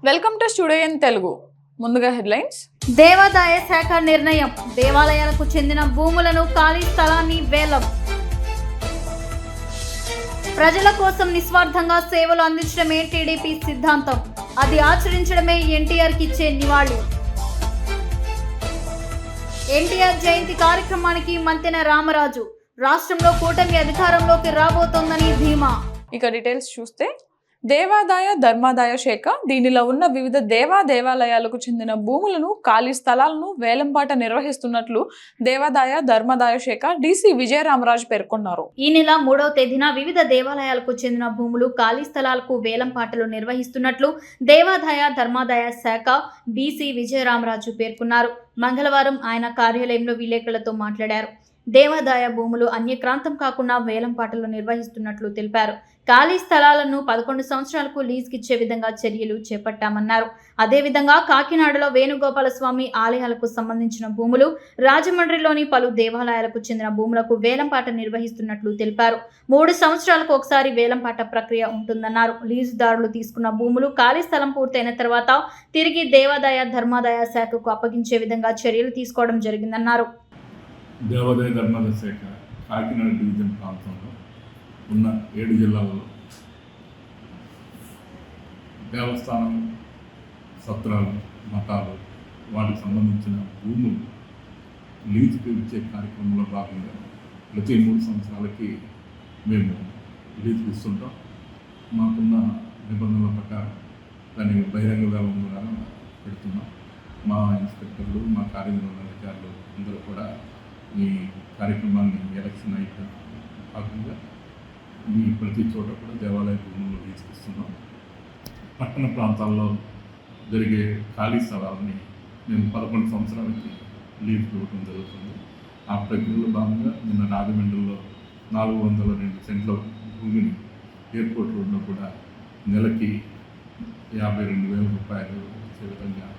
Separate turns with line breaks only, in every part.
Welcome to studio in Telugu. ముందుగా headlines.
దేవాదాయ శాఖ నిర్ణయం, దేవాలయాలకు చెందిన భూములను ఖాళీ స్థలాన్ని వేలం. ప్రజల కోసం నిస్వార్థంగా సేవలు అందించడమే టీడీపీ సిద్ధాంతం, అది ఆచరించడమే ఎన్టీఆర్కి ఇచ్చే నివాళి. ఎన్టీఆర్ జయంతి కార్యక్రమానికి మంతెన రామరాజు, రాష్ట్రంలో కూటమి అధికారంలోకి రాబోతోందని ధీమా.
ఇక డీటెయిల్స్ చూస్తే, దేవాదాయ ధర్మాదాయ శాఖ దీనిలో ఉన్న వివిధ దేవాలయాలకు చెందిన భూములను ఖాళీ స్థలాలను వేలంపాట నిర్వహిస్తున్నట్లు దేవాదాయ ధర్మాదాయ శాఖ డీసీ విజయరామరాజు పేర్కొన్నారు.
ఈ నెల 3వ తేదీన వివిధ దేవాలయాలకు చెందిన భూములు ఖాళీ స్థలాలకు వేలంపాటలు నిర్వహిస్తున్నట్లు దేవాదాయ ధర్మాదాయ శాఖ డీసీ విజయరామరాజు పేర్కొన్నారు. మంగళవారం ఆయన కార్యాలయంలో విలేకరులతో మాట్లాడారు. దేవాదాయ భూములు అన్యక్రాంతం కాకుండా వేలంపాటలు నిర్వహిస్తున్నట్లు తెలిపారు. ఖాళీ స్థలాలను 11 సంవత్సరాలకు లీజుకిచ్చే విధంగా చర్యలు చేపట్టామన్నారు. అదేవిధంగా కాకినాడలో వేణుగోపాల స్వామి ఆలయాలకు సంబంధించిన భూములు, రాజమండ్రిలోని పలు దేవాలయాలకు చెందిన భూములకు వేలంపాట నిర్వహిస్తున్నట్లు తెలిపారు. 3 సంవత్సరాలకు ఒకసారి వేలంపాట ప్రక్రియ ఉంటుందన్నారు. లీజుదారులు తీసుకున్న భూములు ఖాళీ స్థలం పూర్తయిన తర్వాత తిరిగి దేవాదాయ ధర్మాదాయ శాఖకు అప్పగించే విధంగా చర్యలు తీసుకోవడం జరిగిందన్నారు.
దేవాదాయ ధర్మాదాయ శాఖ కాకినాడ డివిజన్ ప్రాంతంలో ఉన్న 7 జిల్లాలలో దేవస్థానం, సత్రాలు, మఠాలు, వాటికి సంబంధించిన భూములు లీజుకి ఇచ్చే కార్యక్రమంలో భాగంగా ప్రతి 3 సంవత్సరాలకి మేము లీజుకి ఇస్తుంటాం. మాకున్న నిబంధనల ప్రకారం దాన్ని బహిరంగ వేలం ద్వారా పెడుతున్నాం. మా ఇన్స్పెక్టర్లు, మా కార్యనిర్వహణ అధికారులు అందరూ కూడా ఈ కార్యక్రమాన్ని ఎలక్షన్ అయిన భాగంగా ఈ ప్రతి చోట కూడా దేవాలయ భూములు తీసుకొస్తున్నాం. పట్టణ ప్రాంతాల్లో జరిగే ఖాళీ స్థలాలని మేము 11 సంవత్సరాలకి లీజ్ ఇవ్వడం జరుగుతుంది. ఆ ప్రక్రియలో భాగంగా నిన్న రాజమండ్రిలో 402 సెంట్ల భూమిని ఎయిర్పోర్ట్ రోడ్లో కూడా నెలకి 52,000 రూపాయలు వచ్చే విధంగా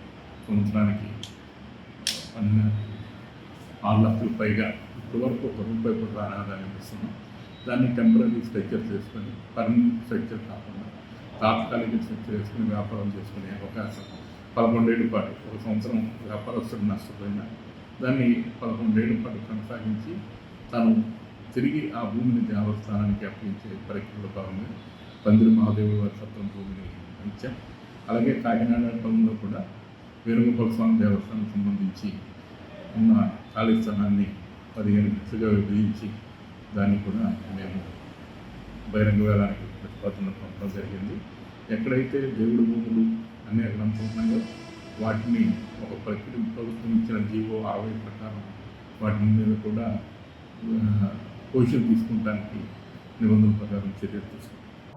సంవత్సరానికి 6 లక్షల పైగా ఇప్పటి వరకు ₹1 కూడా ఆదాయం ఇస్తున్నాం. దాన్ని టెంపరీ స్ట్రక్చర్ చేసుకొని, పర్మనెంట్ స్ట్రక్చర్ కాకుండా తాత్కాలిక స్ట్రక్చర్ వేసుకుని వ్యాపారం చేసుకునే అవకాశం 11 ఏళ్ళ పాటు, ఒక సంవత్సరం వ్యాపారస్తుడు నష్టపోయినా దాన్ని 11 ఏళ్ళ పాటు కొనసాగించి తను తిరిగి ఆ భూమిని దేవస్థానానికి అప్పగించే ప్రక్రియలో భాగంగా పందిరి మహాదేవుల వారి సత్రం భూమిని ఇచ్చాం. అలాగే కాకినాడ టౌన్లో కూడా వేణుగోపాల స్వామి దేవస్థానం సంబంధించి ఉన్న ఖాళీ స్థలాన్ని 15 లక్షలుగా విభజించి దాన్ని కూడా మేము బహిరంగ వేలానికి ప్రతిపాదన పంపడం జరిగింది. ఎక్కడైతే దేవుడి భూములు అనేక ఉన్నాయో వాటిని ఒక ప్రక్రియ ప్రభుత్వం ఇచ్చిన జీవో 60 ప్రకారం వాటి మీద కూడా పొజిషన్ తీసుకుంటానికి నిబంధనల ప్రకారం చర్యలు తీసుకుంటాం.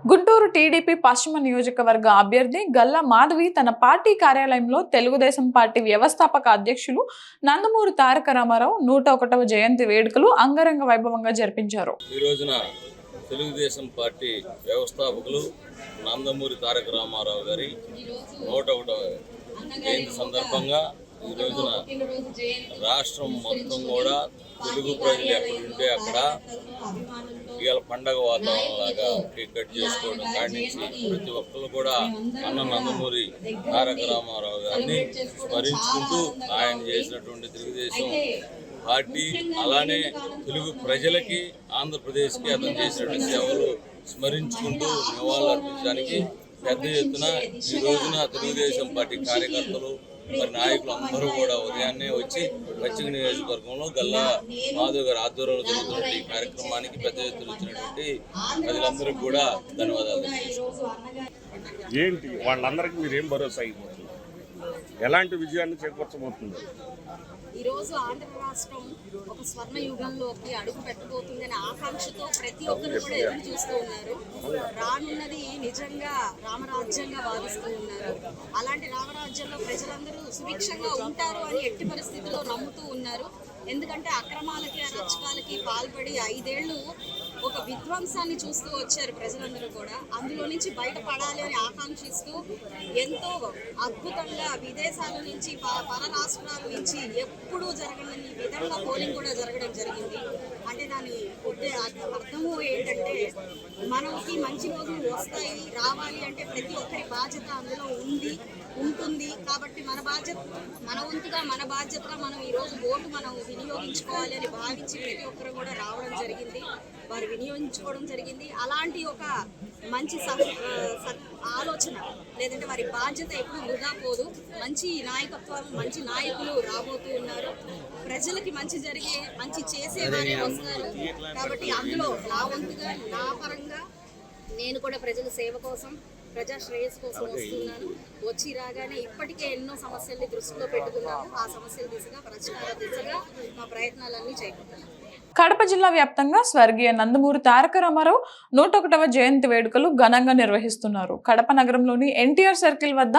గుంటూరు టీడీపీ పశ్చిమ నియోజకవర్గ అభ్యర్థి గల్లా మాధవి తన పార్టీ కార్యాలయంలో తెలుగుదేశం పార్టీ వ్యవస్థాపక అధ్యక్షులు నందమూరి తారక రామారావు 101వ జయంతి వేడుకలు అంగరంగ వైభవంగా జరిపించారు.
ఈ రోజున తెలుగుదేశం పార్టీ వ్యవస్థాపకులు నందమూరి తారక రామారావు గారి 101వ జయంతి సందర్భంగా ఈ రోజున రాష్ట్రం మొత్తం కూడా తెలుగు ప్రజలు ఎక్కడుంటే అక్కడ ఇవాళ పండగ వాతావరణం లాగా కేక్ కట్ చేసుకోవడం కాడి నుంచి ప్రతి ఒక్కరు కూడా అన్న నందమూరి తారక రామారావు గారిని స్మరించుకుంటూ ఆయన చేసినటువంటి తెలుగుదేశం పార్టీ, అలానే తెలుగు ప్రజలకి, ఆంధ్రప్రదేశ్కి అతను చేసినటువంటి సేవలు స్మరించుకుంటూ నివాళులు అర్పించడానికి పెద్ద ఎత్తున ఈ రోజున తెలుగుదేశం పార్టీ కార్యకర్తలు, మరి నాయకులు అందరూ కూడా ఉదయాన్నే వచ్చి పశ్చిమ నియోజకవర్గంలో గల్లా మాధవ్ గారి ఆధ్వర్యంలో జరుగుతున్న ఈ కార్యక్రమానికి పెద్ద ఎత్తున వచ్చినటువంటి ప్రజలందరికీ కూడా ధన్యవాదాలు.
ఏంటి వాళ్ళందరికీ మీరేం భరోసా అయిపోతుంది? ఎలాంటి విజయాన్ని చేకూర్చబోతుంది?
ఈరోజు ఆంధ్ర రాష్ట్రం ఒక స్వర్ణ యుగంలోకి అడుగు పెట్టబోతుందనే ఆకాంక్షతో ప్రతి ఒక్కరు కూడా ఎదురు చూస్తూ ఉన్నారు. రానున్నది నిజంగా రామరాజ్యంగా భావిస్తూ ఉన్నారు. అలాంటి రామరాజ్యంలో ప్రజలందరూ సుభిక్షంగా ఉంటారు అని ఎట్టి పరిస్థితుల్లో నమ్ముతూ ఉన్నారు. ఎందుకంటే అక్రమాలకి, అరచకాలకి పాల్పడి 5 ఏళ్ళు ఒక విధ్వంసాన్ని చూస్తూ వచ్చారు ప్రజలందరూ కూడా. అందులో నుంచి బయటపడాలి అని ఆకాంక్షిస్తూ ఎంతో అద్భుతంగా విదేశాల నుంచి, పర రాష్ట్రాల నుంచి ఎప్పుడూ జరగని విధంగా పోలింగ్ కూడా జరగడం జరిగింది. అంటే దాని అర్థము ఏంటంటే మనకి మంచి రోజులు వస్తాయి, రావాలి అంటే ప్రతి ఒక్కరి బాధ్యత అందులో ఉంది. కాబట్టి మన బాధ్యతగా మనం ఈరోజు ఓటు మనం వినియోగించుకోవాలి అని భావించి ప్రతి ఒక్కరు కూడా రావడం జరిగింది, వారు వినియోగించుకోవడం జరిగింది. అలాంటి ఒక మంచి ఆలోచన లేదంటే వారి బాధ్యత ఎప్పుడు వృధా పోదు. మంచి నాయకత్వం, మంచి నాయకులు రాబోతూ ఉన్నారు. ప్రజలకి మంచి చేసే వారే వస్తారు. కాబట్టి అందులో నా వంతుగా, నా పరంగా నేను కూడా ప్రజల సేవ కోసం, ప్రజా శ్రేయస్సు కోసం వస్తున్నాను. వచ్చి రాగానే ఇప్పటికే ఎన్నో సమస్యల్ని దృష్టిలో పెట్టుకున్నాము. ఆ సమస్యల దిశగా, పరిష్కార దిశగా మా ప్రయత్నాలన్నీ చేపట్టాము.
కడప జిల్లా వ్యాప్తంగా స్వర్గీయ నందమూరి తారక రామారావు 101వ జయంతి వేడుకలు ఘనంగా నిర్వహిస్తున్నారు. కడప నగరంలోని ఎన్టీఆర్ సర్కిల్ వద్ద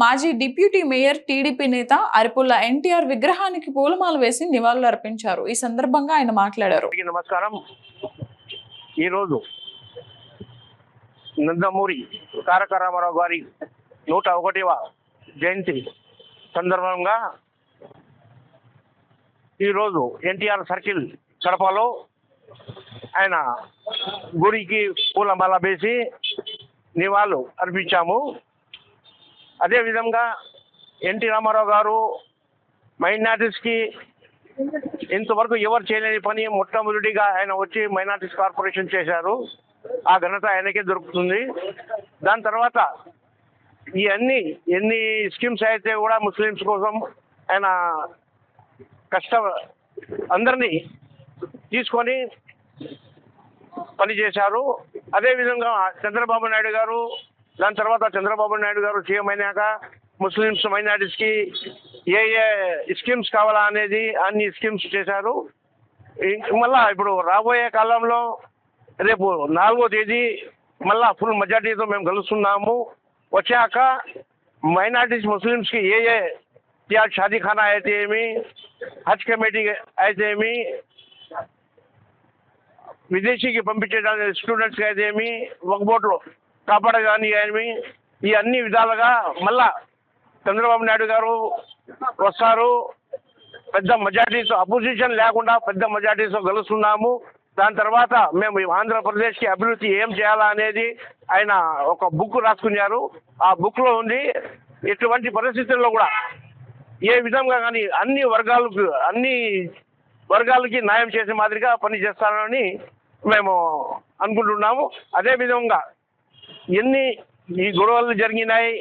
మాజీ డిప్యూటీ మేయర్, టీడీపీ నేత అరిపుల్ల ఎన్టీఆర్ విగ్రహానికి పూలమాల వేసి నివాళులు అర్పించారు. ఈ సందర్భంగా ఆయన మాట్లాడారు.
నమస్కారం. ఈరోజు నందమూరి తారక రామారావు గారి 101వ జయంతి సందర్భంగా ఈరోజు ఎన్టీఆర్ సర్కిల్ కడపలో ఆయన గుడికి పూలమాల వేసి నివాళులు అర్పించాము. అదేవిధంగా ఎన్టీ రామారావు గారు మైనారిటీస్కి ఇంతవరకు ఎవరు చేయలేని పని మొట్టమొదటిగా ఆయన వచ్చి మైనారిటీస్ కార్పొరేషన్ చేశారు. ఆ ఘనత ఆయనకే దొరుకుతుంది. దాని తర్వాత ఎన్ని స్కీమ్స్ అయితే కూడా ముస్లిమ్స్ కోసం ఆయన అందరినీ తీసుకొని పనిచేశారు. అదేవిధంగా చంద్రబాబు నాయుడు గారు, దాని తర్వాత చంద్రబాబు నాయుడు గారు సీఎం అయినాక ముస్లిమ్స్ మైనారిటీస్కి ఏ స్కీమ్స్ కావాలా అనేది అన్ని స్కీమ్స్ చేశారు. మళ్ళా ఇప్పుడు రాబోయే కాలంలో రేపు 4వ తేదీ మళ్ళా ఫుల్ మెజార్టీతో మేము కలుస్తున్నాము. వచ్చాక మైనారిటీస్ ముస్లిమ్స్కి ఏ షాదీఖానా అయితే ఏమి, హజ్ కమిటీ అయితే ఏమి, విదేశీకి పంపించడానికి స్టూడెంట్స్కి అయితే ఏమి, ఒక బోట్లో కాపాడగాని ఏమి, ఈ అన్ని విధాలుగా మళ్ళా చంద్రబాబు నాయుడు గారు వస్తారు. పెద్ద మెజార్టీతో, అపోజిషన్ లేకుండా పెద్ద మెజార్టీతో గెలుస్తున్నాము. దాని తర్వాత మేము ఆంధ్రప్రదేశ్కి అభివృద్ధి ఏం చేయాలా అనేది ఆయన ఒక బుక్ రాసుకున్నారు. ఆ బుక్లో ఉంది ఎటువంటి పరిస్థితుల్లో కూడా ఏ విధంగా కానీ అన్ని వర్గాలకి న్యాయం చేసే మాదిరిగా పని చేస్తానని మేము అనుకుంటున్నాము. అదేవిధంగా ఈ గొడవలు జరిగినాయి,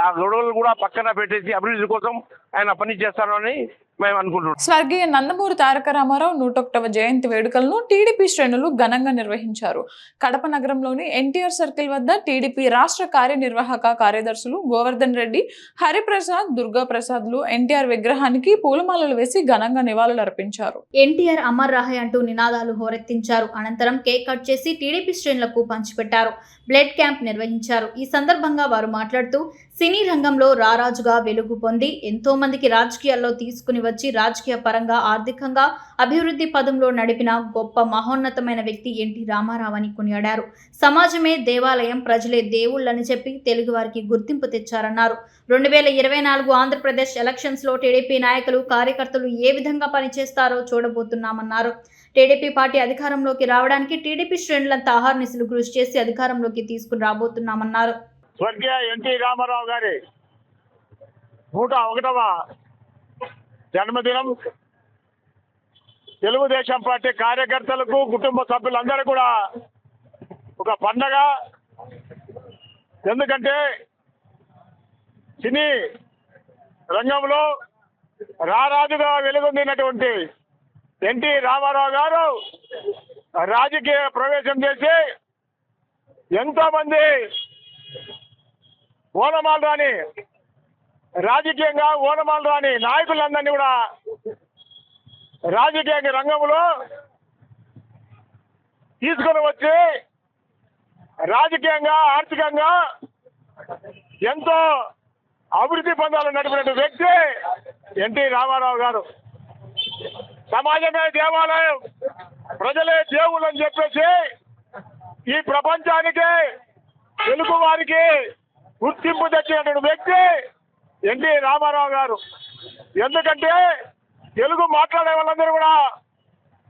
ఆ గొడవలు కూడా పక్కన పెట్టేసి అభివృద్ధి కోసం ఆయన పని చేస్తారని మేము అనుకుంటున్నాం.
స్వర్గీయ నందమూరి తారక రామారావు 101వ జయంతి వేడుకలను టీడీపీ శ్రేణులు ఘనంగా నిర్వహించారు. కడప నగరంలోని ఎన్టీఆర్ సర్కిల్ వద్ద టీడీపీ రాష్ట్ర కార్యనిర్వాహక కార్యదర్శులు గోవర్ధన్ రెడ్డి, హరిప్రసాద్, దుర్గా ప్రసాద్లు ఎన్టీఆర్ విగ్రహానికి పూలమాలలు వేసి ఘనంగా నివాళులు అర్పించారు.
ఎన్టీఆర్ అమర్ రహే అంటూ నినాదాలు హోరెత్తించారు. అనంతరం కేక్ కట్ చేసి టీడీపీ శ్రేణులకు పంచిపెట్టారు. బ్లడ్ క్యాంప్ నిర్వహించారు. ఈ సందర్భంగా వారు మాట్లాడుతూ సినీ రంగంలో రారాజుగా వెలుగు పొంది ఎంతో మందికి రాజకీయాల్లో తీసుకుని వచ్చి రాజకీయ పరంగా, ఆర్థికంగా అభివృద్ధి పదంలో నడిపిన గొప్ప మహోన్నతమైన వ్యక్తి ఎన్టీ రామారావు అని కొనియాడారు. సమాజమే దేవాలయం, ప్రజలే దేవుళ్ళని చెప్పి తెలుగు వారికి గుర్తింపు తెచ్చారన్నారు. 2024 ఆంధ్రప్రదేశ్ ఎలక్షన్స్లో టీడీపీ నాయకులు, కార్యకర్తలు ఏ విధంగా పనిచేస్తారో చూడబోతున్నామన్నారు. టీడీపీ పార్టీ అధికారంలోకి రావడానికి టీడీపీ శ్రేణులంతా అహర్నిశలు కృషి చేసి అధికారంలోకి తీసుకుని రాబోతున్నామన్నారు.
స్వర్గీయ ఎన్టీ రామారావు గారి 101వ జన్మదినం తెలుగుదేశం పార్టీ కార్యకర్తలకు, కుటుంబ సభ్యులందరూ కూడా ఒక పండగ. ఎందుకంటే సినీ రంగంలో రారాజుగా వెలుగొందినటువంటి ఎన్టీ రామారావు గారు రాజకీయ ప్రవేశం చేసి ఎంతోమంది రాజకీయంగా ఓనమాలు రాని నాయకులందరినీ కూడా రాజకీయ రంగంలో తీసుకొని వచ్చి రాజకీయంగా, ఆర్థికంగా ఎంతో అభివృద్ధి పొందాలని నడిపిన వ్యక్తి ఎన్టీ రామారావు గారు. సమాజమే దేవాలయం, ప్రజలే దేవుళ్ళు అని చెప్పేసి ఈ ప్రపంచానికి, తెలుగు వారికి గుర్తింపు తెచ్చినటువంటి వ్యక్తి ఎన్టీ రామారావు గారు. ఎందుకంటే తెలుగు మాట్లాడే వాళ్ళందరూ కూడా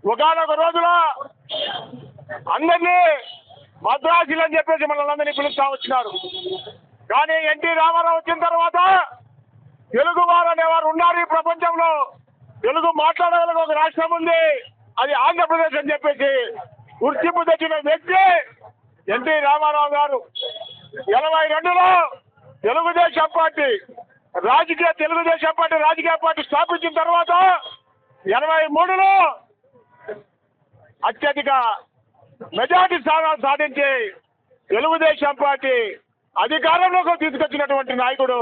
ఒకనొక రోజున అందరినీ మద్రాసీలు అని చెప్పేసి మనల్ని పిలుస్తా వచ్చినారు. కానీ ఎన్టీ రామారావు వచ్చిన తర్వాత తెలుగు వారు అనేవారు ఉన్నారు ఈ ప్రపంచంలో. తెలుగు మాట్లాడగల ఒక రాష్ట్రం ఉంది, అది ఆంధ్రప్రదేశ్ అని చెప్పేసి గుర్తింపు తెచ్చిన వ్యక్తి ఎన్టీ రామారావు గారు. 82లో తెలుగుదేశం పార్టీ రాజకీయ పార్టీ స్థాపించిన తర్వాత 83లో అత్యధిక మెజార్టీ స్థానాలు సాధించి తెలుగుదేశం పార్టీ అధికారంలోకి తీసుకొచ్చినటువంటి నాయకుడు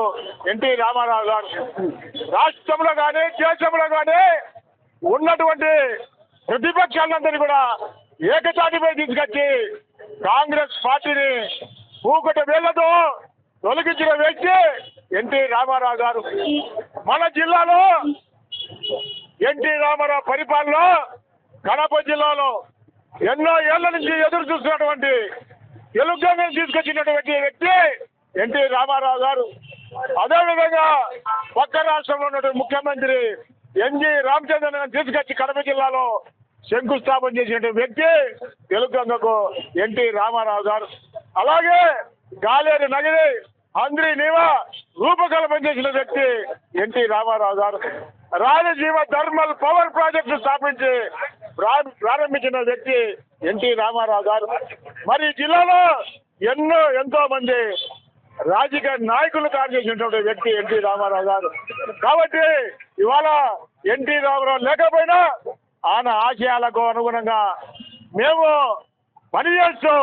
ఎన్టీ రామారావు గారు. రాష్ట్రంలో కానీ దేశంలో కానీ ఉన్నటువంటి ప్రతిపక్షాలందరినీ కూడా ఏకతాటిపై తీసుకొచ్చి కాంగ్రెస్ పార్టీని పూకట వేళ్లతో తొలగించిన వ్యక్తి ఎన్టీ రామారావు గారు. మన జిల్లాలో ఎన్టీ రామారావు పరిపాలన కడప జిల్లాలో ఎన్నో ఏళ్ల నుంచి ఎదురు చూస్తున్నటువంటి తెలుగుని తీసుకొచ్చినటువంటి వ్యక్తి ఎన్టీ రామారావు గారు. అదేవిధంగా పక్క రాష్ట్రంలో ఉన్నటువంటి ముఖ్యమంత్రి ఎన్జి రామచంద్రన్ తీసుకొచ్చి కడప జిల్లాలో శంకుస్థాపన చేసిన వ్యక్తి తెలుగంగకు ఎన్టీ రామారావు గారు. అలాగే గాలేరు నగిరి అంద్రి నీవా రూపకల్పన చేసిన వ్యక్తి ఎన్టీ రామారావు గారు. రాయలసీమ థర్మల్ పవర్ ప్రాజెక్టు స్థాపించి ప్రారంభించిన వ్యక్తి ఎన్టీ రామారావు గారు. మరి ఈ జిల్లాలో ఎంతో మంది రాజకీయ నాయకులు తయారు చేసినటువంటి వ్యక్తి ఎన్టీ రామారావు గారు. కాబట్టి ఇవాళ ఎన్టీ రామారావు లేకపోయినా ఆయన ఆశయాలకు అనుగుణంగా మేము పనిచేస్తూ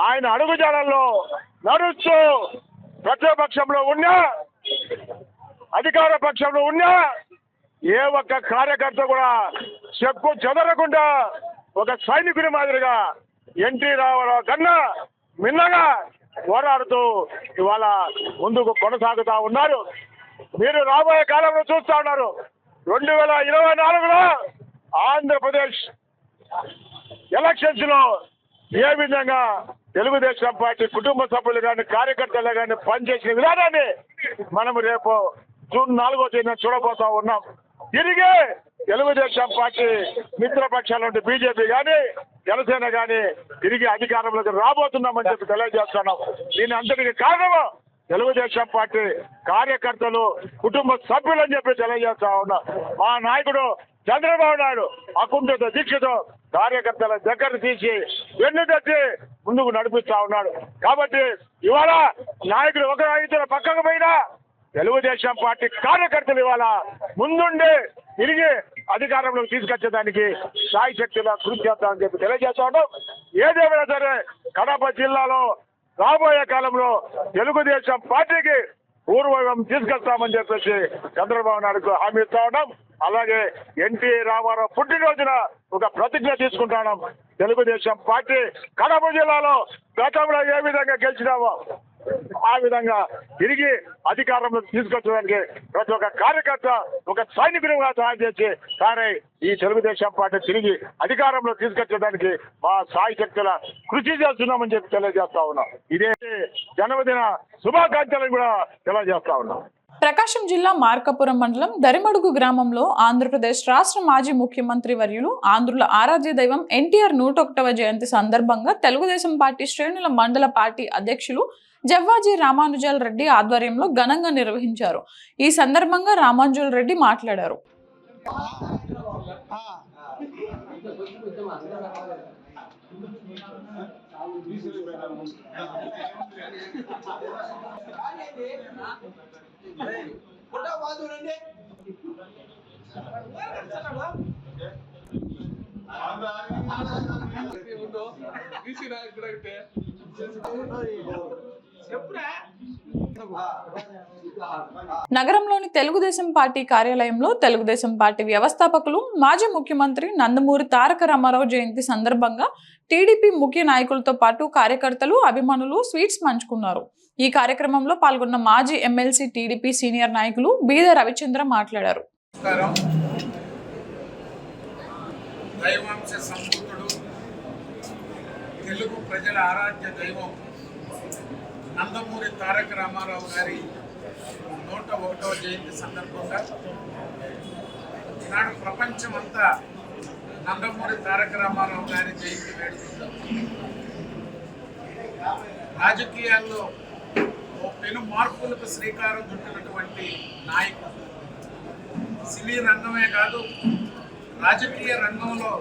ఆయన అడుగుజాడల్లో నడుస్తూ ప్రతిపక్షంలో ఉన్నా అధికార పక్షంలో ఉన్నా ఏ ఒక్క కార్యకర్త కూడా చెప్పు చెదరకుండా ఒక సైనికుడి మాదిరిగా ఎన్టీ రామారావు కన్నా మిన్నగా పోరాడుతూ ఇవాళ ముందుకు కొనసాగుతా ఉన్నారు. మీరు రాబోయే కాలంలో చూస్తా ఉన్నారు. 2024లో ఆంధ్రప్రదేశ్ ఎలక్షన్స్ లో ఏ విధంగా తెలుగుదేశం పార్టీ కుటుంబ సభ్యులు కానీ కార్యకర్తలు కానీ పనిచేసిన విధానాన్ని మనం రేపు జూన్ 4వ తేదీన చూడబోతా ఉన్నాం. తిరిగి తెలుగుదేశం పార్టీ మిత్రపక్షాల నుండి బీజేపీ కానీ జనసేన కానీ తిరిగి అధికారంలోకి రాబోతున్నామని చెప్పి తెలియజేస్తున్నాం. దీని అంతటికి కారణము తెలుగుదేశం పార్టీ కార్యకర్తలు కుటుంబ సభ్యులు అని చెప్పి తెలియజేస్తా ఉన్నాం. మా నాయకుడు చంద్రబాబు నాయుడు అకుంఠిత దీక్షతో కార్యకర్తల దగ్గర తీసి వెన్ను తట్టి ముందుకు నడిపిస్తా ఉన్నాడు. కాబట్టి ఇవాళ నాయకుడు ఒక ఇద్దరు పక్కకు పోయినా తెలుగుదేశం పార్టీ కార్యకర్తలు ఇవాళ ముందుండి తిరిగి అధికారంలోకి తీసుకొచ్చేదానికి సాయి శక్తిగా కృషి చేస్తామని చెప్పి తెలియజేస్తా ఉన్నాం. ఏదేమైనా సరే కడప జిల్లాలో రాబోయే కాలంలో తెలుగుదేశం పార్టీకి పూర్వైభవం తీసుకొస్తామని చెప్పేసి చంద్రబాబు నాయుడుకు హామీ ఇస్తా ఉన్నాం. అలాగే ఎన్టీ రామారావు పుట్టినరోజున ఒక ప్రతిజ్ఞ తీసుకుంటున్నాం. తెలుగుదేశం పార్టీ కడప జిల్లాలో గతంలో ఏ విధంగా గెలిచినామో ఆ విధంగా తిరిగి అధికారంలో తీసుకొచ్చడానికి ప్రతి ఒక్క కార్యకర్త ఒక సైనికునిగా తయారు చేసి కానీ ఈ తెలుగుదేశం పార్టీ తిరిగి అధికారంలో తీసుకొచ్చడానికి మా సాయి శక్తుల కృషి చేస్తున్నామని చెప్పి తెలియజేస్తా ఉన్నాం. ఇదే జన్మదిన శుభాకాంక్షలను కూడా తెలియజేస్తా ఉన్నాం.
ప్రకాశం జిల్లా మార్కాపురం మండలం దరిమడుగు గ్రామంలో ఆంధ్రప్రదేశ్ రాష్ట్ర మాజీ ముఖ్యమంత్రి వర్యులు ఆంధ్రుల ఆరాధ్య దైవం ఎన్టీఆర్ 101వ జయంతి సందర్భంగా తెలుగుదేశం పార్టీ శ్రేణుల మండల పార్టీ అధ్యక్షులు జవ్వాజీ రామానుజాల్ రెడ్డి ఆధ్వర్యంలో ఘనంగా నిర్వహించారు. ఈ సందర్భంగా రామానుజాల్ రెడ్డి మాట్లాడారు. నగరంలోని తెలుగుదేశం పార్టీ కార్యాలయంలో తెలుగుదేశం పార్టీ వ్యవస్థాపకులు మాజీ ముఖ్యమంత్రి నందమూరి తారక రామారావు జయంతి సందర్భంగా టీడీపీ ముఖ్య నాయకులతో పాటు కార్యకర్తలు అభిమానులు స్వీట్స్ పంచుకున్నారు. ఈ కార్యక్రమంలో పాల్గొన్న మాజీ ఎమ్మెల్సీ టీడీపీ సీనియర్ నాయకులు బీద రవిచంద్ర మాట్లాడారు.
దైవాంశ సంభూతుడు తెలుగు ప్రజల ఆరాధ్య దైవం నందమూరి తారక రామారావు గారి 101వ జయంతి సందర్భంగా ఈనాడు ప్రపంచమంతా నందమూరి తారక రామారావు గారి జయంతి వేడుకుంటాం. రాజకీయాల్లో ఓ పెను మార్పులకు శ్రీకారం చుట్టినటువంటి నాయకుడు. సినీ రంగమే కాదు, రాజకీయ రంగంలో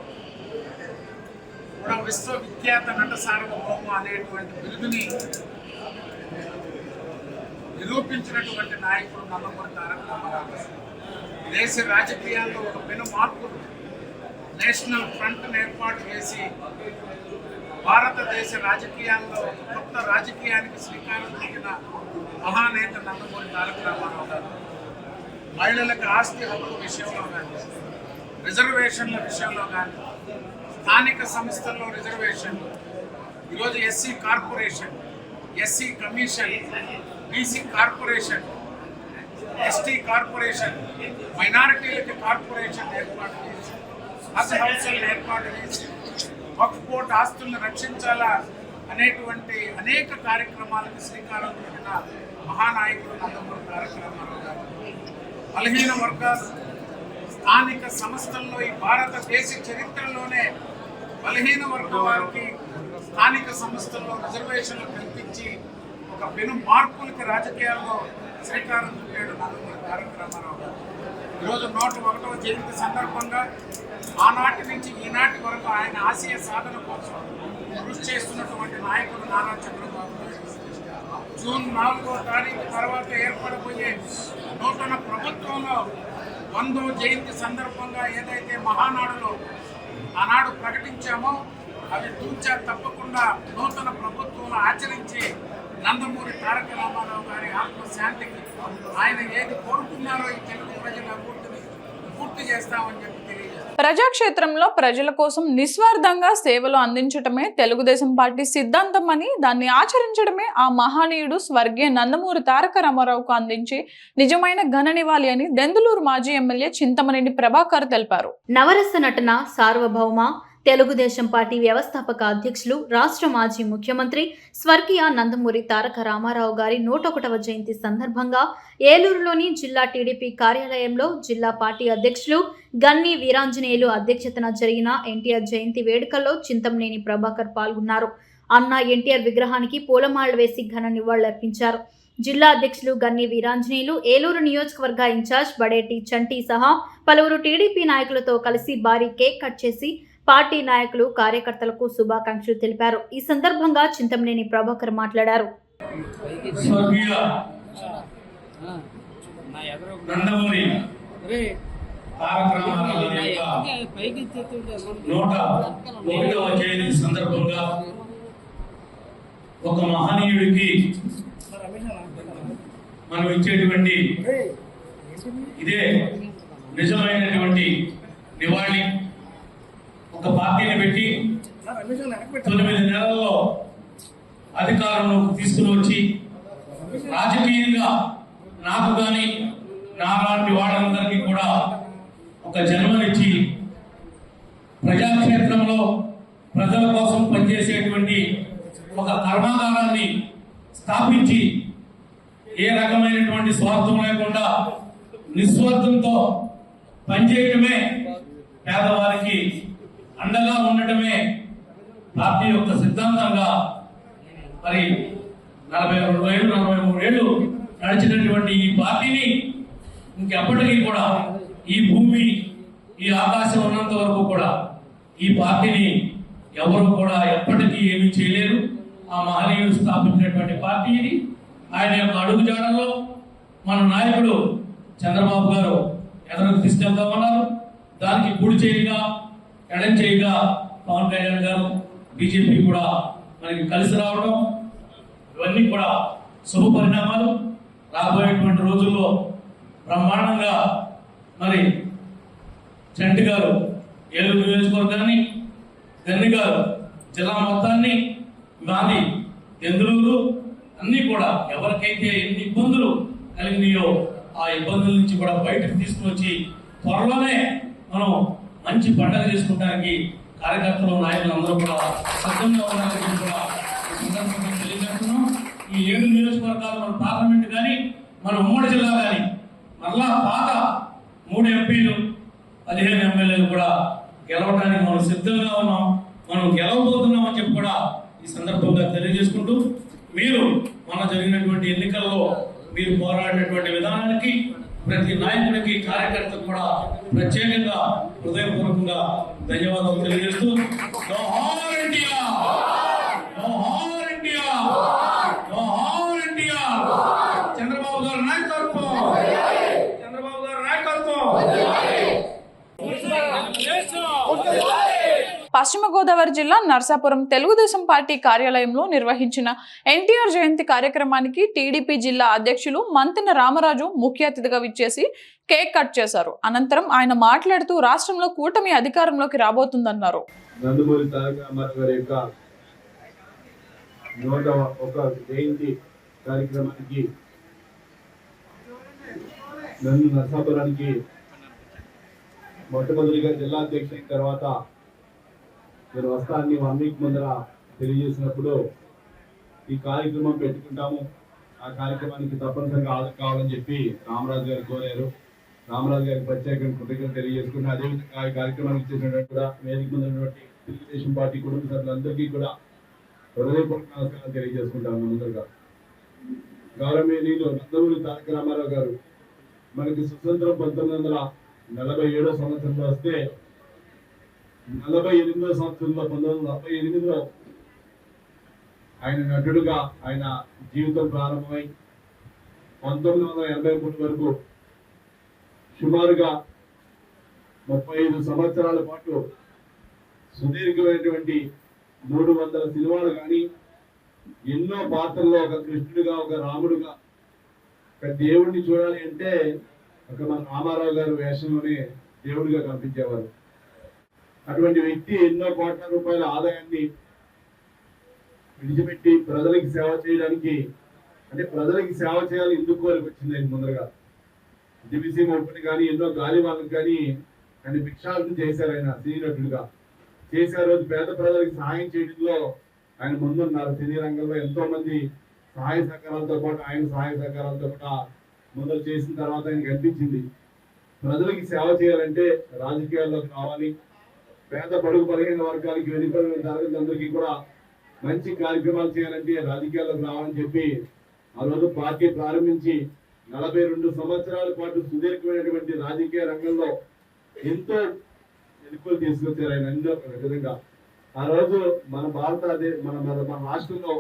కూడా విశ్వవిఖ్యాత నట సార్వభౌమ అనేటువంటి బిరుదుని నిరూపించినటువంటి నాయకుడు నందమూరి తారక రామారావు. దేశ రాజకీయాల్లో ఒక పెను మార్పులు, నేషనల్ ఫ్రంట్ ఏర్పాటు చేసి భారతదేశ రాజకీయాల్లో కొత్త రాజకీయానికి శ్రీకారం చుట్టిన మహానేత నందమూరి తారక రామారావు గారు. మహిళలకు ఆస్తి హక్కు విషయంలో కానీ, రిజర్వేషన్ల విషయంలో కానీ, స్థానిక సంస్థల్లో రిజర్వేషన్లు, ఈరోజు SC corporation, SC commission, BC corporation, ST corporation, మైనారిటీలకి కార్పొరేషన్ ఏర్పాటు చేసి, హౌస్లను ఏర్పాటు చేసి వక్ఫ్ బోర్డు ఆస్తులను రక్షించాలా అనేటువంటి అనేక కార్యక్రమాలకు శ్రీకారం చుట్టిన మహానాయకుడు నందమూరి తారక రామారావు గారు. బలహీన వర్గాలు, స్థానిక సంస్థల్లో ఈ భారతదేశ చరిత్రలోనే బలహీన వర్గ వారికి స్థానిక సంస్థల్లో రిజర్వేషన్లు కల్పించి ఒక పెను మార్పులకి రాజకీయాల్లో శ్రీకారం చుట్టాడు నందమూరి తారక రామారావు గారు. ఈరోజు 101వ జయంతి సందర్భంగా ఆనాటి నుంచి ఈనాటి వరకు ఆయన ఆశయ సాధన కోసం కృషి చేస్తున్నటువంటి నాయకుడు నారా చంద్రబాబు నాయుడు. జూన్ 4వ తారీఖు తర్వాత ఏర్పడబోయే నూతన ప్రభుత్వంలో 100వ జయంతి సందర్భంగా ఏదైతే మహానాడులో ఆనాడు ప్రకటించామో అవి తూచా తప్పకుండా నూతన ప్రభుత్వంలో ఆచరించి నందమూరి తారక రామారావు గారి ఆత్మశాంతికి ఆయన ఏది కోరుకున్నారో ఈ తెలుగు ప్రజల అభివృద్ధిని పూర్తి చేస్తామని చెప్పి తెలియజేస్తారు.
ప్రజాక్షేత్రంలో ప్రజల కోసం నిస్వార్థంగా సేవలు అందించడమే తెలుగుదేశం పార్టీ సిద్ధాంతం అని, దాన్ని ఆచరించడమే ఆ మహనీయుడు స్వర్గీయ నందమూరి తారక రామారావుకు అందించే నిజమైన ఘన నివాళి అని దెందులూరు మాజీ ఎమ్మెల్యే చింతమనేని ప్రభాకర్ తెలిపారు.
నవరస నటన సార్వభౌమ తెలుగుదేశం పార్టీ వ్యవస్థాపక అధ్యక్షులు, రాష్ట్ర మాజీ ముఖ్యమంత్రి స్వర్గీయ నందమూరి తారక రామారావు గారి 101వ జయంతి సందర్భంగా ఏలూరులోని జిల్లా టీడీపీ కార్యాలయంలో జిల్లా పార్టీ అధ్యక్షులు గన్ని వీరాంజనేయులు అధ్యక్షతన జరిగిన ఎన్టీఆర్ జయంతి వేడుకల్లో చింతమనేని ప్రభాకర్ పాల్గొన్నారు. అన్న ఎన్టీఆర్ విగ్రహానికి పూలమాలలు వేసి ఘన నివాళులర్పించారు. జిల్లా అధ్యక్షులు గన్ని వీరాంజనేయులు, ఏలూరు నియోజకవర్గ ఇన్ఛార్జ్ బడేటి చంటి సహా పలువురు టీడీపీ నాయకులతో కలిసి భారీ కేక్ కట్ చేసి పార్టీ నాయకులు, కార్యకర్తలకు శుభాకాంక్షలు తెలిపారు. ఈ సందర్భంగా చింతమనేని ప్రభాకర్ మాట్లాడారు.
నందమూరి తారక రామారావు యొక్క 101వ జయంతి సందర్భంగా ఒక మహనీయుడికి మనం ఇచ్చేటువంటి ఇదే నిజమైనటువంటి నివాళి. ఒక పార్టీని పెట్టి 9 నెలల్లో అధికారంలో తీసుకుని వచ్చి రాజకీయంగా నాకు కానీ నాలాంటి వాళ్ళందరికీ కూడా ఒక జన్మనిచ్చి ప్రజాక్షేత్రంలో ప్రజల కోసం పనిచేసేటువంటి ఒక కర్మాగారాన్ని స్థాపించి ఏ రకమైనటువంటి స్వార్థం లేకుండా నిస్వార్థంతో పనిచేయడమే, పేదవారికి అండగా ఉండటమే పార్టీ యొక్క సిద్ధాంతంగా మరి 42 ఏళ్ళు 43 ఏళ్ళు నడిచినటువంటి ఈ పార్టీని ఇంకెప్పటికీ కూడా ఈ భూమి ఈ ఆకాశం ఉన్నంత వరకు కూడా ఈ పార్టీని ఎవరు కూడా ఎప్పటికీ ఏమీ చేయలేరు. ఆ మహనీయుడు స్థాపించినటువంటి పార్టీ ఇది. ఆయన యొక్క అడుగుజాడల్లో మన నాయకుడు చంద్రబాబు గారు ఎదురుకు తీసుకెళ్తామన్నారు. దానికి కుడి చేయిగా ఎడం చేయిగా పవన్ కళ్యాణ్ గారు, బీజేపీ కూడా మనకి కలిసి రావడం, ఇవన్నీ కూడా శుభ పరిణామాలు. రాబోయేటువంటి రోజుల్లో బ్రహ్మాండంగా మరి చంటి గారు ఏలూరు నియోజకవర్గాన్ని, గన్ని గారు జిల్లా మొత్తాన్ని, మాది దెందులూరు అన్నీ కూడా ఎవరికైతే ఎన్ని ఇబ్బందులు కలిగినాయో ఆ ఇబ్బందుల నుంచి కూడా బయటకు తీసుకువచ్చి త్వరలోనే మనం మంచి పండుగ చేసుకోవడానికి కార్యకర్తలు, నాయకులు అందరూ కూడా సిద్ధంగా ఉన్నారని కూడా తెలియజేస్తున్నాం. ఈ 7 నియోజకవర్గాలు మన పార్లమెంట్ కానీ మన ఉమ్మడి జిల్లా కానీ మరలా పాత 3 ఎంపీలు 15 ఎమ్మెల్యేలు కూడా గెలవడానికి మనం సిద్ధంగా ఉన్నాం. మనం గెలవబోతున్నాం అని చెప్పి కూడా ఈ సందర్భంగా తెలియజేసుకుంటూ, మీరు మన జరిగినటువంటి ఎన్నికల్లో మీరు పోరాడినటువంటి విధానానికి ప్రతి నాయకుడికి కార్యకర్తకు కూడా ప్రత్యేకంగా హృదయపూర్వకంగా ధన్యవాదాలు తెలియజేస్తూ జోహార్ ఇండియా, జోహార్ ఇండియా, జోహార్ ఇండియా. చంద్రబాబు గారి నాయకత్వం, చంద్రబాబు గారి నాయకత్వం.
పశ్చిమ గోదావరి జిల్లా నర్సాపురం తెలుగుదేశం పార్టీ కార్యాలయంలో నిర్వహించిన ఎన్టీఆర్ జయంతి కార్యక్రమానికి టీడీపీ జిల్లా అధ్యక్షులు మంతెన రామరాజు ముఖ్య అతిథిగా విచ్చేసి కేక్ కట్ చేశారు. అనంతరం ఆయన మాట్లాడుతూ రాష్ట్రంలో కూటమి అధికారంలోకి రాబోతుందన్నారు.
నందమూరి తారక రామారావు గారి యొక్క 101వ జయంతి కార్యక్రమానికి నన్ను నర్సాపురానికి మొట్టమొదటిగా జిల్లా అధ్యక్షుల తర్వాత నేను వస్తాన్ని 1 వీక్ ముందర తెలియజేసినప్పుడు ఈ కార్యక్రమం పెట్టుకుంటాము, ఆ కార్యక్రమానికి తప్పనిసరిగా హాజరు కావాలని చెప్పి రామరాజు గారు కోరారు. రామరాజు గారికి ప్రత్యేకంగా కృతజ్ఞతలు తెలియజేసుకుంటే అదేవిధంగా ఈ కార్యక్రమానికి చేసినటువంటి కూడా వేదిక మీద ఉన్నటువంటి తెలుగుదేశం పార్టీ కుటుంబ సభ్యులందరికీ కూడా హృదయపూర్వక నమస్కారాలు తెలియజేసుకుంటాను. ముందుగా గౌరవనీయులు నందమూరి తారక రామారావు గారు మనకి స్వతంత్రం 1947 సంవత్సరంలో వస్తే 48వ సంవత్సరంలో 1948లో ఆయన నటుడుగా ఆయన జీవితం ప్రారంభమై 1983 వరకు సుమారుగా 35 సంవత్సరాల పాటు సుదీర్ఘమైనటువంటి 300 సినిమాలు కానీ ఎన్నో పాత్రల్లో ఒక కృష్ణుడిగా, ఒక రాముడుగా, ఒక దేవుడిని చూడాలి అంటే ఒక మన రామారావు గారు వేషంలోనే దేవుడిగా కనిపించేవారు. అటువంటి వ్యక్తి ఎన్నో కోట్ల రూపాయల ఆదాయాన్ని విడిచిపెట్టి ప్రజలకి సేవ చేయడానికి, అంటే ప్రజలకి సేవ చేయాలి ఎందుకు కోరిక వచ్చింది ఆయన ముందరగా. దివిసీమ ఓపెన్ కానీ ఎన్నో గాలి వాళ్ళకి కానీ ఆయన భిక్షాటన చేశారు. ఆయన సినీ నటుడుగా చేసే రోజు పేద ప్రజలకు సహాయం చేయడంలో ఆయన ముందున్నారు. సినీ రంగంలో ఎంతో మంది సహాయ సహకారాలతో పాటు ఆయన సహాయ సహకారాలతో కూడా ముందరు చేసిన తర్వాత ఆయన కనిపించింది ప్రజలకి సేవ చేయాలంటే రాజకీయాల్లోకి రావాలి, పేద బడుగు బలహీన వర్గాలకి వెనుకబడిన తరగతులందరికీ కూడా మంచి కార్యక్రమాలు చేయాలంటే రాజకీయాల్లోకి రావాలని చెప్పి ఆ రోజు పార్టీ ప్రారంభించి 42 సంవత్సరాల పాటు సుదీర్ఘమైనటువంటి రాజకీయ రంగంలో ఎంతో ఎదుగులు తీసుకొచ్చారు ఆయన ఎన్నో విధంగా. ఆ రోజు మన మన రాష్ట్రంలో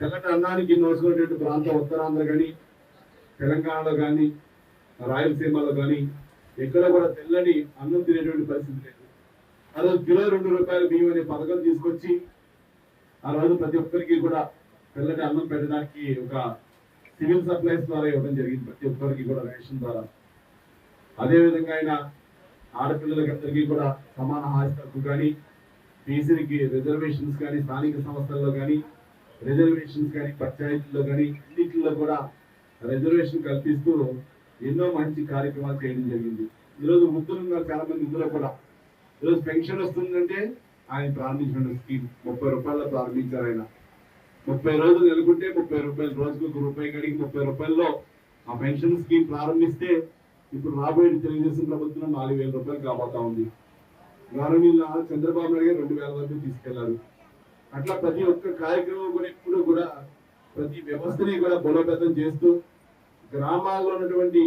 తెల్లటి అన్నానికి నోసుకునేటువంటి ప్రాంతం ఉత్తరాంధ్ర కానీ, తెలంగాణలో కానీ, రాయలసీమలో కానీ ఎక్కడ కూడా తెల్లని అన్నం తినేటువంటి పరిస్థితి లేదు. ఆ రోజు కిలో 2 రూపాయల బియ్యం అనే పథకం తీసుకొచ్చి ఆ రోజు ప్రతి ఒక్కరికి కూడా తెల్లటి అన్నం పెట్టడానికి ఒక సివిల్ సప్లైస్ ద్వారా ఇవ్వడం జరిగింది, ప్రతి ఒక్కరికి కూడా రేషన్ ద్వారా. అదేవిధంగా ఆయన ఆడపిల్లలకి అందరికీ కూడా సమాన హాస్య హక్కు కానీ, బీసీలకి రిజర్వేషన్స్ కానీ, స్థానిక సంస్థల్లో కానీ రిజర్వేషన్స్ కానీ, పంచాయతీల్లో కానీ అన్నింటిలో కూడా రిజర్వేషన్ కల్పిస్తూ ఎన్నో మంచి కార్యక్రమాలు చేయడం జరిగింది. ఈరోజు వృద్ధులు ఉన్నారు చాలా మంది, ఇందులో కూడా ఈరోజు పెన్షన్ వస్తుందంటే ఆయన ప్రారంభించిన స్కీమ్ 30 రూపాయల్లో ప్రారంభించారు. ఆయన 30 రోజులు నెలకొంటే 30 రూపాయలు, రోజుకు 1 రూపాయి కడిగి 30 రూపాయల్లో ఆ పెన్షన్ స్కీమ్ ప్రారంభిస్తే ఇప్పుడు రాబోయే తెలుగుదేశం ప్రభుత్వం 4000 రూపాయలు కాబోతా ఉంది. గౌరవనీయులు చంద్రబాబు నాయుడు గారు 2000 వరకు తీసుకెళ్లారు. అట్లా ప్రతి ఒక్క కార్యక్రమం కూడా ఎప్పుడు కూడా ప్రతి వ్యవస్థని కూడా బలోపేతం చేస్తూ గ్రామాల్లో ఉన్నటువంటి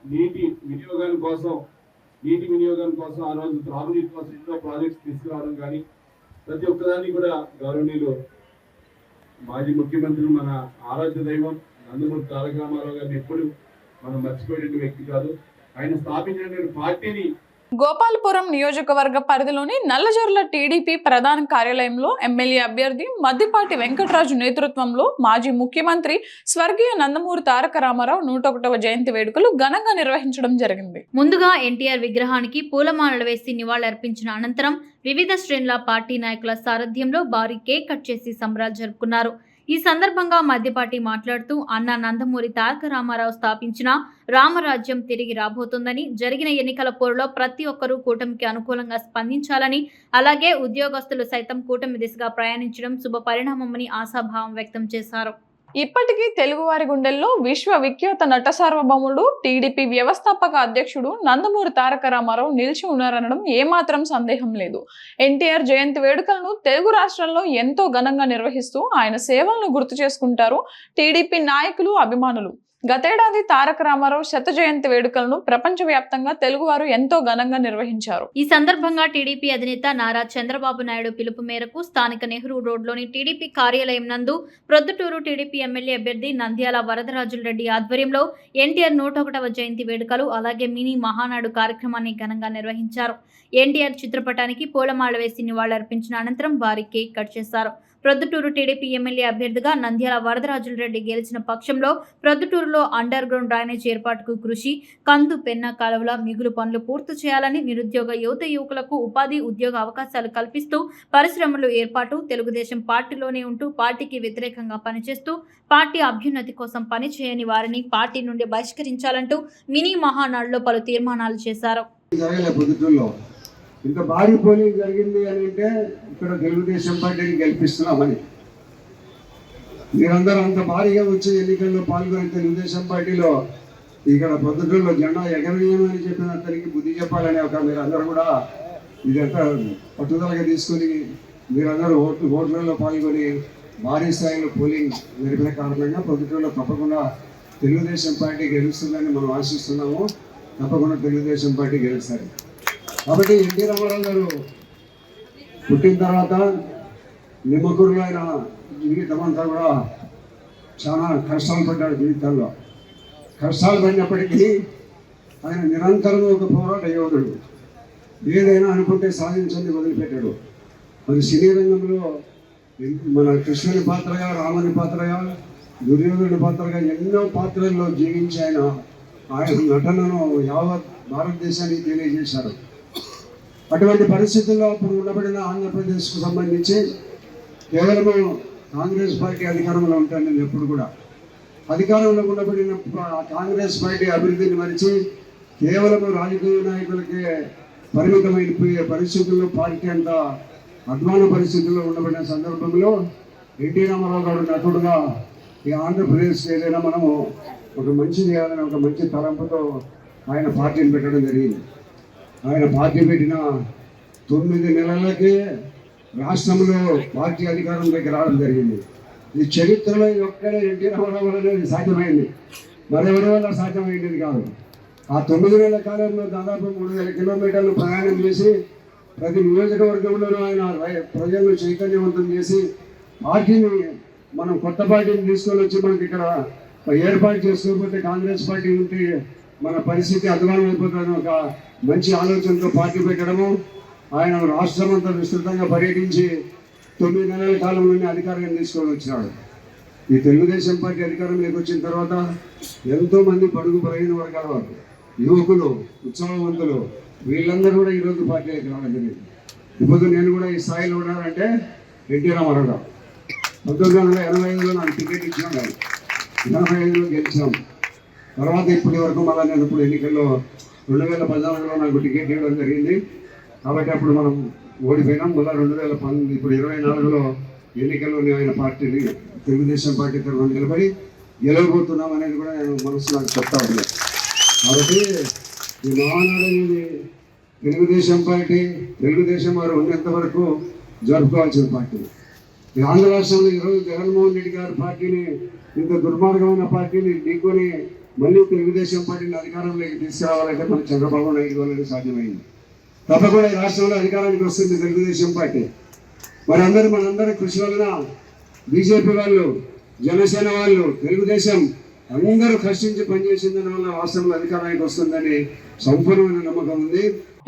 నీటి వినియోగం కోసం ఆ రోజు త్రాగునీటి కోసం ఎన్నో ప్రాజెక్ట్స్ తీసుకురావడం కానీ ప్రతి ఒక్కదాన్ని కూడా గౌరవనీయులు మాజీ ముఖ్యమంత్రులు మన ఆరాధ్య దైవం నందమూరి తారక రామారావు గారిని ఎప్పుడు మనం మర్చిపోయేటువంటి వ్యక్తి కాదు. ఆయన స్థాపించినటువంటి పార్టీని
గోపాలపురం నియోజకవర్గ పరిధిలోని నల్లజర్ల టీడీపీ ప్రధాన కార్యాలయంలో ఎమ్మెల్యే అభ్యర్థి మద్దిపాటి వెంకటరాజు నేతృత్వంలో మాజీ ముఖ్యమంత్రి స్వర్గీయ నందమూరి తారక రామారావు 101వ జయంతి వేడుకలు ఘనంగా నిర్వహించడం జరిగింది.
ముందుగా ఎన్టీఆర్ విగ్రహానికి పూలమాలలు వేసి నివాళులర్పించిన అనంతరం వివిధ శ్రేణుల పార్టీ నాయకుల సారథ్యంలో భారీ కేక్ కట్ చేసి సంబరాలు జరుపుకున్నారు. ఈ సందర్భంగా మద్దిపాటి మాట్లాడుతూ అన్న నందమూరి తారక రామారావు స్థాపించిన రామరాజ్యం తిరిగి రాబోతోందని, జరిగిన ఎన్నికల పోరులో ప్రతి ఒక్కరూ కూటమికి అనుకూలంగా స్పందించాలని, అలాగే ఉద్యోగస్తులు సైతం కూటమి దిశగా ప్రయాణించడం శుభ పరిణామమని ఆశాభావం వ్యక్తం చేశారు.
ఇప్పటికీ తెలుగువారి గుండెల్లో విశ్వవిఖ్యాత నట సార్వభౌముడు టీడీపీ వ్యవస్థాపక అధ్యక్షుడు నందమూరి తారక రామారావు నిలిచి ఉన్నారనడం ఏమాత్రం సందేహం లేదు. ఎన్టీఆర్ జయంతి వేడుకలను తెలుగు రాష్ట్రాల్లో ఎంతో ఘనంగా నిర్వహిస్తూ ఆయన సేవలను గుర్తు చేసుకుంటారు టీడీపీ నాయకులు, అభిమానులు. గతేడాది తారక రామారావు శత జయంతి వేడుకలను ప్రపంచవ్యాప్తంగా తెలుగువారు ఎంతో ఘనంగా నిర్వహించారు.
ఈ సందర్భంగా టీడీపీ అధినేత నారా చంద్రబాబు నాయుడు పిలుపు మేరకు స్థానిక నెహ్రూ రోడ్లోని టీడీపీ కార్యాలయం నందు ప్రొద్దుటూరు టీడీపీ ఎమ్మెల్యే అభ్యర్థి నంద్యాల వరదరాజులరెడ్డి ఆధ్వర్యంలో ఎన్టీఆర్ 101వ జయంతి వేడుకలు అలాగే మినీ మహానాడు కార్యక్రమాన్ని ఘనంగా నిర్వహించారు. ఎన్టీఆర్ చిత్రపటానికి పూలమాల వేసి నివాళులర్పించిన అనంతరం భారీ కేక్ కట్ చేశారు. ప్రొద్దుటూరు టీడీపీ ఎమ్మెల్యే అభ్యర్థిగా నంద్యాల వరదరాజులరెడ్డి గెలిచిన పక్షంలో ప్రొద్దుటూరులో అండర్ గ్రౌండ్ డ్రైనేజ్ ఏర్పాటుకు కృషి, కందు పెన్న కాలువల మిగులు పనులు పూర్తి చేయాలని, నిరుద్యోగ యువకులకు ఉపాధి ఉద్యోగ అవకాశాలు కల్పిస్తూ పరిశ్రమలు ఏర్పాటు, తెలుగుదేశం పార్టీలోనే ఉంటూ పార్టీకి వ్యతిరేకంగా పనిచేస్తూ పార్టీ అభ్యున్నతి కోసం పనిచేయని వారిని పార్టీ నుండి బహిష్కరించాలంటూ మినీ మహానాడులో పలు తీర్మానాలు చేశారు.
ఇంత భారీ పోలింగ్ జరిగింది అని అంటే ఇక్కడ తెలుగుదేశం పార్టీని గెలిపిస్తున్నామని. మీరందరూ అంత భారీగా వచ్చి ఎన్నికల్లో పాల్గొని తెలుగుదేశం పార్టీలో ఇక్కడ పొద్దుటూరులో జెండా ఎగరనీయమని చెప్పిన అతనికి బుద్ధి చెప్పాలని ఒక మీరందరూ కూడా ఇదంతా పట్టుదలగా తీసుకొని మీరందరూ ఓట్లలో పాల్గొని భారీ స్థాయిలో పోలింగ్ జరిపిన కారణంగా పొద్దుటూరులో తప్పకుండా తెలుగుదేశం పార్టీ గెలుస్తుందని మనం ఆశిస్తున్నాము. తప్పకుండా తెలుగుదేశం పార్టీ గెలుస్తారు. కాబట్టి ఎన్టీ రామారావు గారు పుట్టిన తర్వాత నిమ్మకూరులో ఆయన జీవితం అంతా కూడా చాలా కష్టాలు పడ్డాడు. జీవితంలో కష్టాలు పడినప్పటికీ ఆయన నిరంతరం ఒక పోరాట యోధుడు. ఏదైనా అనుకుంటే సాధించింది వదిలిపెట్టాడు. మరి సినీ రంగంలో మన కృష్ణుని పాత్రగా, రాముని పాత్రగా, దుర్యోధనుడి పాత్రగా ఎన్నో పాత్రల్లో జీవించి ఆయన నటనను యావత్ భారతదేశానికి తెలియజేశారు. అటువంటి పరిస్థితుల్లో అప్పుడు ఉండబడిన ఆంధ్రప్రదేశ్కు సంబంధించి కేవలము కాంగ్రెస్ పార్టీ అధికారంలో ఉంటాను. ఎప్పుడు కూడా అధికారంలో ఉండబడిన కాంగ్రెస్ పార్టీ అభివృద్ధిని మరిచి కేవలము రాజకీయ నాయకులకే పరిమితమైపోయే పరిస్థితుల్లో పార్టీ అంతా అధ్వాన పరిస్థితుల్లో ఉండబడిన సందర్భంలో ఎన్టీ రామారావు గారు నటుడుగా ఈ ఆంధ్రప్రదేశ్ ఏదైనా మనము ఒక మంచి చేయాలని ఒక మంచి తలంపుతో ఆయన పార్టీని పెట్టడం జరిగింది. ఆయన పార్టీ పెట్టిన 9 నెలలకే రాష్ట్రంలో పార్టీ అధికారంలోకి రావడం జరిగింది. ఈ చరిత్రలో ఒక్కడే ఎన్టీ రామారావు అనేది సాధ్యమైంది, మరెవరి వల్ల సాధ్యమైంది కాదు. ఆ 9 నెలల కాలంలో దాదాపు 3000 కిలోమీటర్లు ప్రయాణం చేసి ప్రతి నియోజకవర్గంలోనూ ఆయన ప్రజలను చైతన్యవంతం చేసి పార్టీని మనం కొత్త పార్టీని తీసుకొని వచ్చి మనకి ఇక్కడ ఏర్పాటు చేసుకోకపోతే కాంగ్రెస్ పార్టీ ఉంటే మన పరిస్థితి అధ్వానం అయిపోతుందని ఒక మంచి ఆలోచనతో పార్టీ పెట్టడము. ఆయన రాష్ట్రం అంతా విస్తృతంగా పర్యటించి 9 నెలల కాలంలోనే అధికారాన్ని తీసుకొని వచ్చినాడు. ఈ తెలుగుదేశం పార్టీ అధికారంలోకి వచ్చిన తర్వాత ఎంతోమంది బడుగు బలహీన వర్గాల వారు, యువకులు, ఉత్సాహవంతులు వీళ్ళందరూ కూడా ఈరోజు పార్టీలోకి రావడం జరిగింది. ఇప్పుడు నేను కూడా ఈ స్థాయిలో ఉన్నానంటే ఎన్టీ రామారావు గారు 1985లో నాకు టికెట్ ఇచ్చినాం, కానీ 85లో గెలిచాం. తర్వాత ఇప్పటి వరకు మళ్ళీ నేను ఇప్పుడు ఎన్నికల్లో 2014లో నాకు టికెట్ ఇవ్వడం జరిగింది. కాబట్టి అప్పుడు మనం ఓడిపోయినాం. మళ్ళీ 2019 ఇప్పుడు 24లో ఎన్నికల్లో ఆయన పార్టీని తెలుగుదేశం పార్టీ తరఫున నిలబడి గెలవబోతున్నాం అనేది కూడా నేను మనసు నాకు చెప్తా ఉన్నాను. కాబట్టి ఈ మహానాడు అనేది తెలుగుదేశం పార్టీ, తెలుగుదేశం వారు ఉన్నంత వరకు జరుపుకోవాల్సిన పార్టీ. ఈ ఆంధ్ర రాష్ట్రంలో ఈరోజు జగన్మోహన్ రెడ్డి గారి పార్టీని, ఇంత దుర్మార్గమైన పార్టీని ఢీకొని మళ్ళీ తెలుగుదేశం పార్టీని అధికారంలోకి తీసుకురావాలంటే మన చంద్రబాబు నాయుడు వల్లనే సాధ్యమైంది. తప్పకుండా ఈ రాష్ట్రంలో అధికారానికి వస్తుంది తెలుగుదేశం పార్టీ. మనందరి కృషి వలన బీజేపీ వాళ్ళు, జనసేన వాళ్ళు, తెలుగుదేశం అందరూ కష్టించి పనిచేసిందని వల్ల రాష్ట్రంలో అధికారానికి వస్తుందని సంపూర్ణమైన నమ్మకం ఉంది.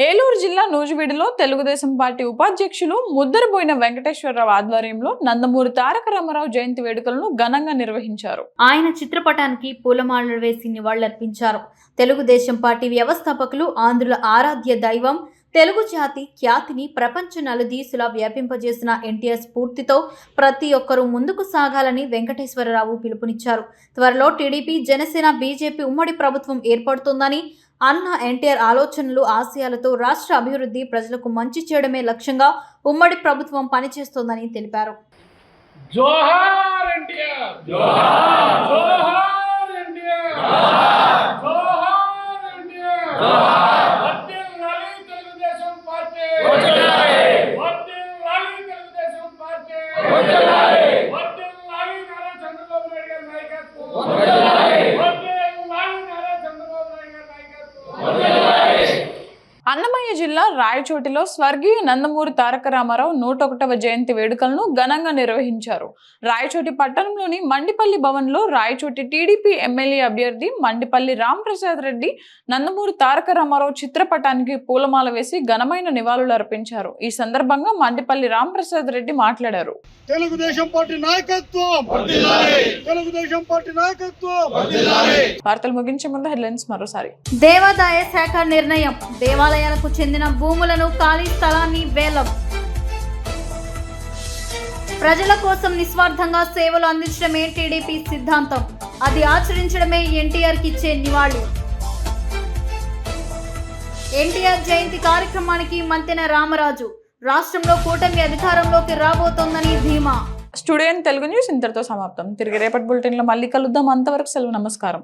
ఏలూరు జిల్లా నూజివీడులో తెలుగుదేశం పార్టీ ఉపాధ్యక్షులు ముద్దరబోయిన వెంకటేశ్వరరావు ఆధ్వర్యంలో నందమూరి తారక రామారావు జయంతి వేడుకలను ఘనంగా నిర్వహించారు.
ఆయన చిత్రపటానికి పూలమాలలు వేసి నివాళులర్పించారు. తెలుగుదేశం పార్టీ వ్యవస్థాపకులు, ఆంధ్రుల ఆరాధ్య దైవం, తెలుగు జాతి ఖ్యాతిని ప్రపంచ నలుదీసులా వ్యాపింపజేసిన ఎన్టీఆర్ స్ఫూర్తితో ప్రతి ఒక్కరూ ముందుకు సాగాలని వెంకటేశ్వరరావు పిలుపునిచ్చారు. త్వరలో టీడీపీ, జనసేన, బీజేపీ ఉమ్మడి ప్రభుత్వం ఏర్పడుతుందని, అన్న ఎన్టీఆర్ ఆలోచనలు, ఆశయాలతో రాష్ట్ర అభివృద్ధి, ప్రజలకు మంచి చేయడమే లక్ష్యంగా ఉమ్మడి ప్రభుత్వం పనిచేస్తోందని తెలిపారు.
జోహార్ ఎన్టీఆర్, జోహార్ జోహార్ ఎన్టీఆర్, జోహార్ ఎన్టీఆర్, వర్ధిల్లాలి తెలుగుదేశం పార్టీ, వర్ధిల్లాలి తెలుగుదేశం పార్టీ, వర్ధిల్లాలి నారా చంద్రబాబు నాయుడు గారి నాయకత్వం, వర్ధిల్లాలి నారా చంద్రబాబు నాయుడు గారి నాయకత్వం.
అన్నమయ్య జిల్లా రాయచోటిలో స్వర్గీయ నందమూరి తారక రామారావు 101వ జయంతి వేడుకలను ఘనంగా నిర్వహించారు. రాయచోటి పట్టణంలోని మండిపల్లి భవన్లో రాయచోటి టీడీపీ ఎమ్మెల్యే అభ్యర్థి మండిపల్లి రాంప్రసాద్ రెడ్డి నందమూరి తారక రామారావు చిత్రపటానికి పూలమాల వేసి ఘనమైన నివాళులు అర్పించారు. ఈ సందర్భంగా మండిపల్లి రాంప్రసాద్ రెడ్డి మాట్లాడారు.
తెలుగుదేశం పార్టీ నాయకత్వం, తెలుగుదేశం పార్టీ నాయకత్వం.
వార్తలు ముగించే ముందు హెడ్లైన్స్ మరోసారి.
దేవాదాయ శాఖ నిర్ణయం, దేవాలయాలకు చెందిన భూములను ఖాళీ స్థలాన్ని వేలం. ప్రజల కోసం నిస్వార్థంగా సేవలు అందించడమే టీడీపీ సిద్ధాంతం, అది ఆచరించడమే ఎన్టీఆర్కి ఇచ్చే నివాళి. ఎన్టీఆర్ జయంతి కార్యక్రమానికి మంతెన రామరాజు, రాష్ట్రంలో కూటమి అధికారంలోకి రాబోతోందని ధీమా.
స్టూడియో తెలుగు న్యూస్ ఇంతటితో సమాప్తం. తిరిగి రేపటి బులెటిన్లో మళ్ళీ కలుద్దాం. అంతవరకు సెలవు, నమస్కారం.